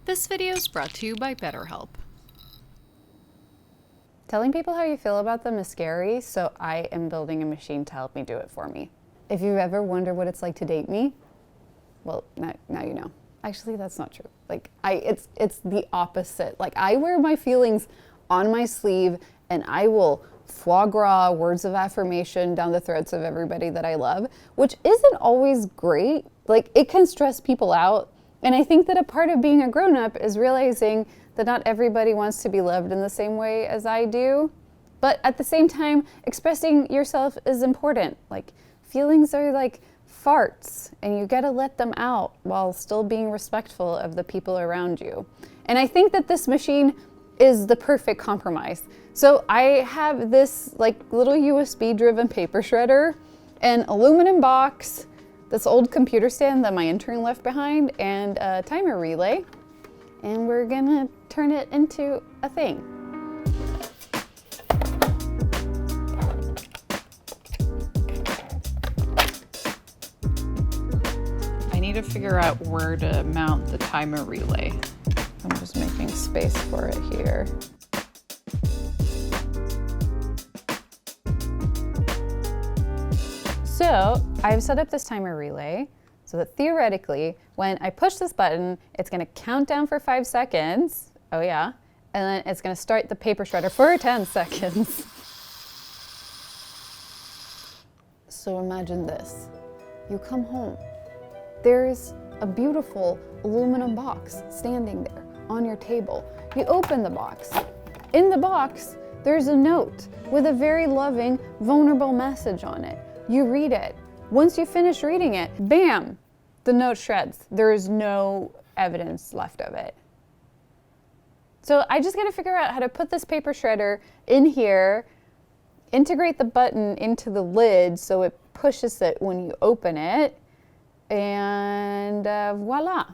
This video is brought to you by BetterHelp. Telling people how you feel about them is scary, so I am building a machine to help me do it for me. If you've ever wondered what it's like to date me, well, now you know. Actually, that's not true. Like, it's the opposite. Like, I wear my feelings on my sleeve, and I will foie gras words of affirmation down the throats of everybody that I love, which isn't always great. Like, it can stress people out. And I think that a part of being a grown-up is realizing that not everybody wants to be loved in the same way as I do. But at the same time, expressing yourself is important. Like, feelings are like farts, and you gotta let them out while still being respectful of the people around you. And I think that this machine is the perfect compromise. So I have this like little USB-driven paper shredder, an aluminum box, this old computer stand that my intern left behind, and a timer relay. And we're gonna turn it into a thing. I need to figure out where to mount the timer relay. I'm just making space for it here. So I've set up this timer relay so that theoretically, when I push this button, it's gonna count down for 5 seconds. Oh yeah. And then it's gonna start the paper shredder for 10 seconds. So imagine this. You come home. There's a beautiful aluminum box standing there on your table. You open the box. In the box, there's a note with a very loving, vulnerable message on it. You read it. Once you finish reading it, bam, the note shreds. There is no evidence left of it. So I just gotta figure out how to put this paper shredder in here, integrate the button into the lid so it pushes it when you open it, and voila.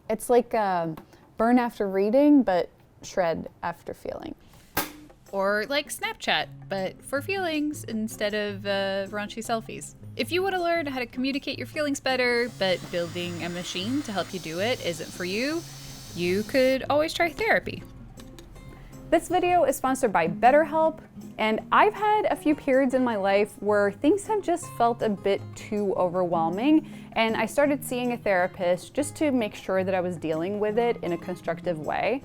It's like burn after reading, but shred after feeling. Or like Snapchat, but for feelings instead of raunchy selfies. If you want to learn how to communicate your feelings better, but building a machine to help you do it isn't for you, you could always try therapy. This video is sponsored by BetterHelp, and I've had a few periods in my life where things have just felt a bit too overwhelming, and I started seeing a therapist just to make sure that I was dealing with it in a constructive way.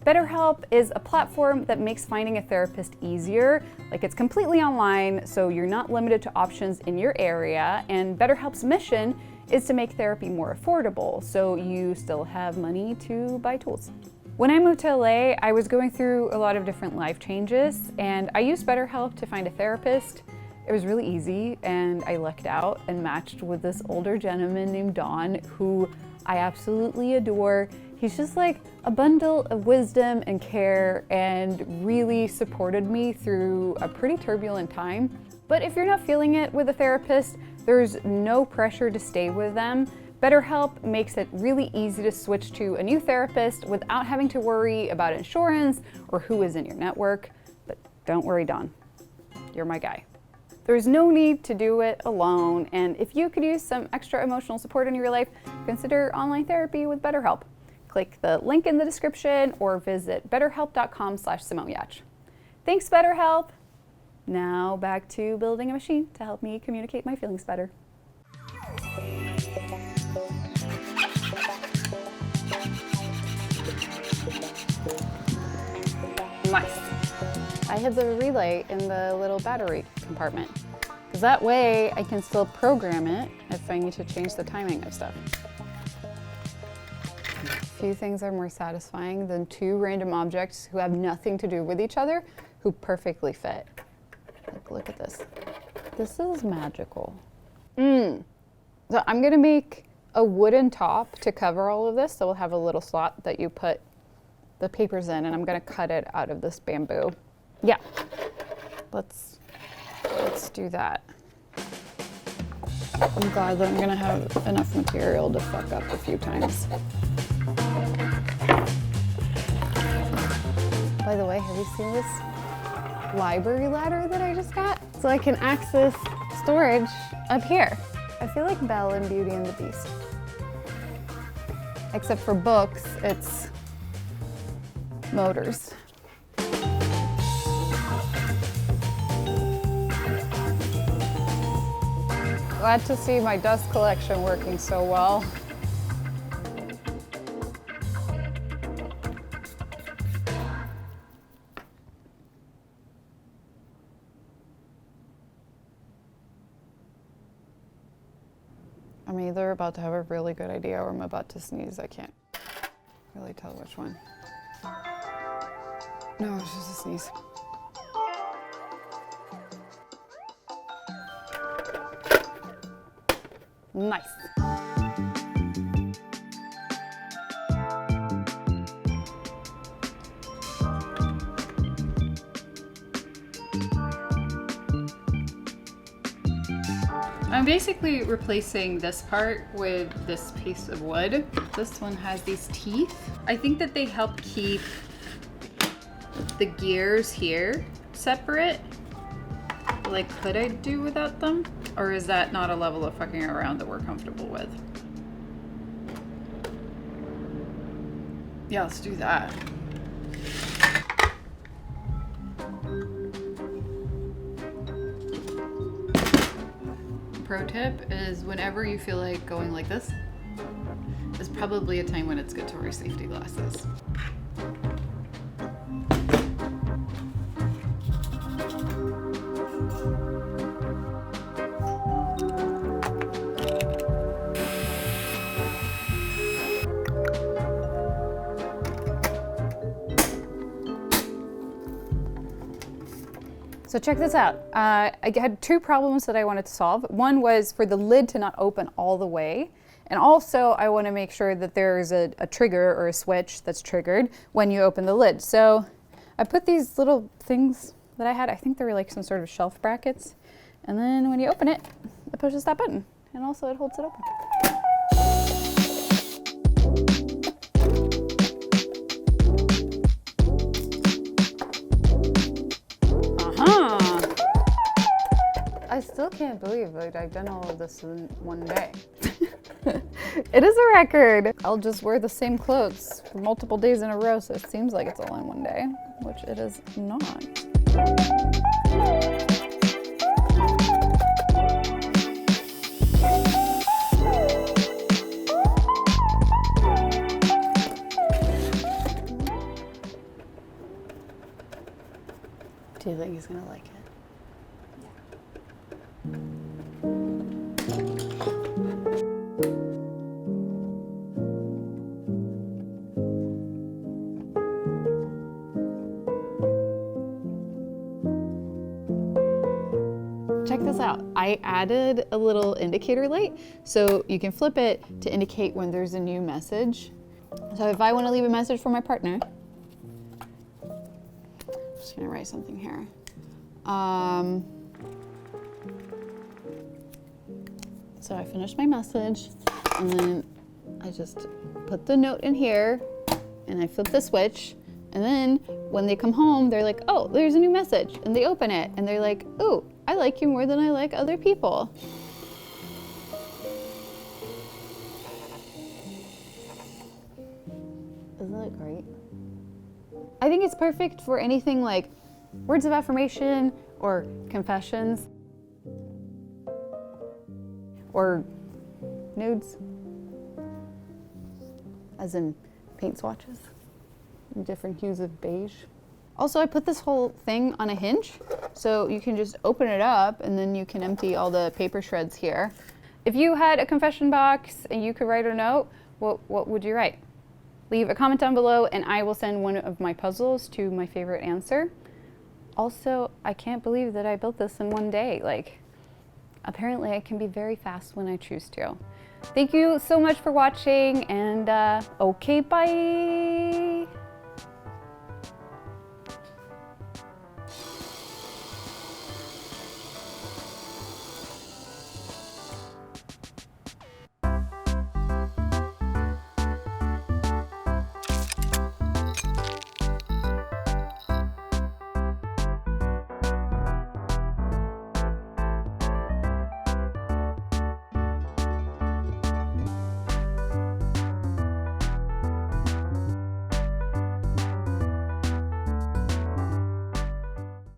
BetterHelp is a platform that makes finding a therapist easier. Like, it's completely online, so you're not limited to options in your area, and BetterHelp's mission is to make therapy more affordable, so you still have money to buy tools. When I moved to LA, I was going through a lot of different life changes, and I used BetterHelp to find a therapist. It was really easy, and I lucked out and matched with this older gentleman named Don, who I absolutely adore. He's just like a bundle of wisdom and care, and really supported me through a pretty turbulent time. But if you're not feeling it with a therapist, there's no pressure to stay with them. BetterHelp makes it really easy to switch to a new therapist without having to worry about insurance or who is in your network. But don't worry, Don, you're my guy. There's no need to do it alone, and if you could use some extra emotional support in your life, consider online therapy with BetterHelp. Click the link in the description or visit betterhelp.com/SimoneYach. Thanks, BetterHelp. Now back to building a machine to help me communicate my feelings better. Nice. I hid the relay in the little battery compartment, because that way I can still program it if I need to change the timing of stuff. Few things are more satisfying than two random objects who have nothing to do with each other who perfectly fit. Like, look at this. This is magical. So I'm gonna make a wooden top to cover all of this, so we'll have a little slot that you put the papers in, and I'm gonna cut it out of this bamboo. Yeah, let's do that. I'm glad that I'm gonna have enough material to fuck up a few times. By the way, have you seen this library ladder that I just got? So I can access storage up here. I feel like Belle in Beauty and the Beast. except for books, it's motors. Glad to see my dust collection working so well. I'm either about to have a really good idea or I'm about to sneeze. I can't really tell which one. No, it's just a sneeze. Nice. I'm basically replacing this part with this piece of wood. This one has these teeth. I think that they help keep the gears here separate. Like, could I do without them? Or is that not a level of fucking around that we're comfortable with? Yeah, let's do that. Pro tip is whenever you feel like going like this, is probably a time when it's good to wear safety glasses. So check this out. I had two problems that I wanted to solve. One was for the lid to not open all the way. And also I want to make sure that there's a trigger or a switch that's triggered when you open the lid. So I put these little things that I had, I think they were like some sort of shelf brackets. And then when you open it, it pushes that button. And also it holds it open. I still can't believe that I've done all of this in one day. It is a record. I'll just wear the same clothes for multiple days in a row, so it seems like it's all in one day, which it is not. Do you think he's gonna like it? Check this out. I added a little indicator light so you can flip it to indicate when there's a new message. So if I want to leave a message for my partner, I'm just gonna write something here. So I finished my message and then I just put the note in here and I flip the switch, and then when they come home, they're like, oh, there's a new message, and they open it and they're like, ooh, I like you more than I like other people. Isn't that great? I think it's perfect for anything like words of affirmation or confessions or nudes, as in paint swatches in different hues of beige. Also, I put this whole thing on a hinge, so you can just open it up and then you can empty all the paper shreds here. If you had a confession box and you could write a note, what would you write? Leave a comment down below and I will send one of my puzzles to my favorite answer. Also, I can't believe that I built this in one day. Like, apparently I can be very fast when I choose to. Thank you so much for watching, and okay, bye.